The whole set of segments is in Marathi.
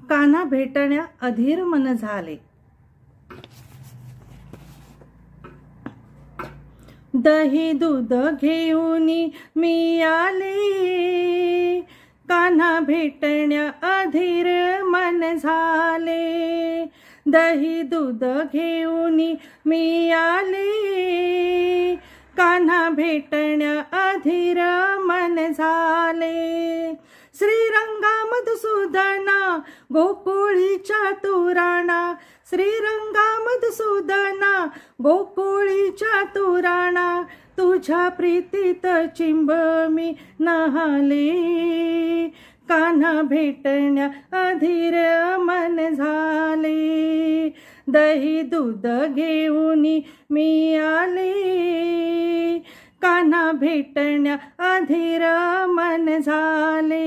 कान्हा भेटण्या अधीर मन झाले। दही दूध घेऊन मी आले, कान्हा भेटण्या अधीर मन झाले। दही दूध घेऊन मी आले, कान्हा भेटण्या अधीर मन झाले। श्रीरंगा मधुसूदना गोकुळीच्या तुराणा, श्रीरंगा मधुसूदना गोकुळीच्या तुराणा, तुझ्या प्रीतीत चिंब मी न्हाले, कान्हा भेटण्या अधीर मन झाले। दही दूध घेऊन मी आले, कान्हा भेटण्या अधीर मन झाले।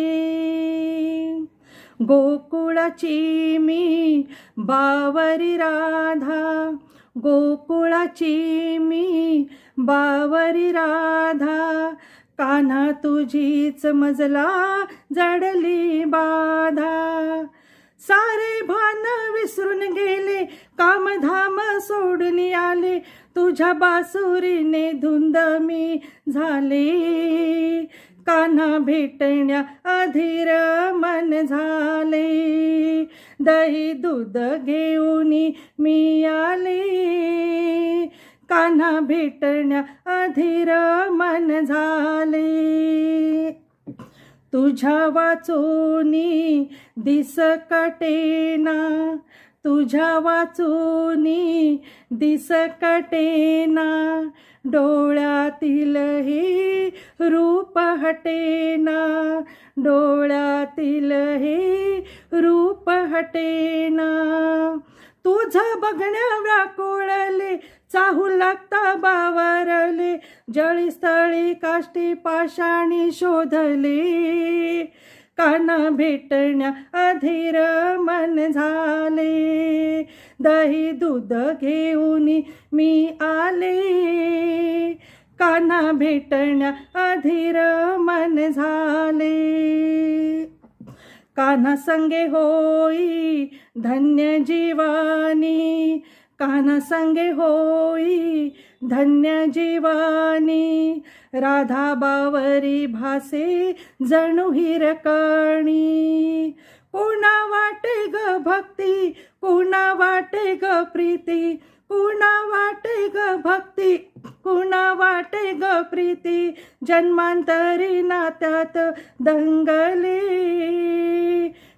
गोकुळाची मी बावरी राधा, गोकुळाची मी बावरी राधा, कान्हा तुझीच मजला जडली बाधा। सारे भान विसरून गेले, कामधाम सोडून आले, तुझ्या बासुरीने धुंद मी झाले, कान्हा भेटण्या अधीर मन झाले। दही दूध घेऊन मी आले, कान्हा भेटण्या अधीर मन झाले। तुझ्या वाचूनी दिस कटेना, तुझ्या वाचूनी दिस कटेना, डोळ्यातील हे रूप हटेना, डोळ्यातील हे रूप हटेना। तुझं बघण्या व्याकुळले, चाहू लागता बावरले, जळी स्थळी काष्टी पाषाणी शोधले, कान्हा भेटण्या अधीर मन झाले। दही दूध घेऊन मी आले, कान्हा भेटण्या अधीर मन झाले। कान्हा संगे होई धन्य जीवानी, कान्हा संगे होई धन्य जीवानी, राधा बावरी भासे जणू हिरकणी। कोणा वाटे ग भक्ती, कोणा वाटे ग प्रीती, कोणा वाटे ग भक्ती, कोणा वाटे ग प्रीती, जन्मांतरी नात्यात दंगले,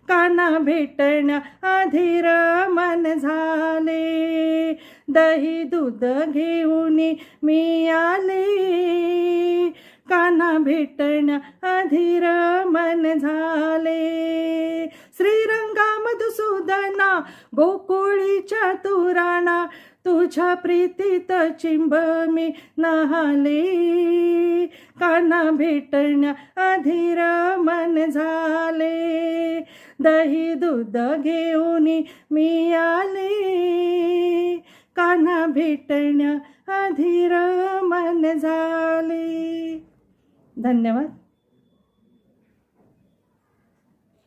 कान्हा भेटण्या अधीर मन झाले। दही दूध घेऊन मी आले, कान्हा भेटण्या अधीर मन झाले। श्रीरंगा मधुसूदना गोकुळीच्या तुराणा, तुझ्या प्रीतीत चिंब मी न्हाले, कान्हा भेटण्या अधीर मन झाले। दही दूध घेऊन मी आले, कान्हा भेटण्या अधीर मन झाले। धन्यवाद।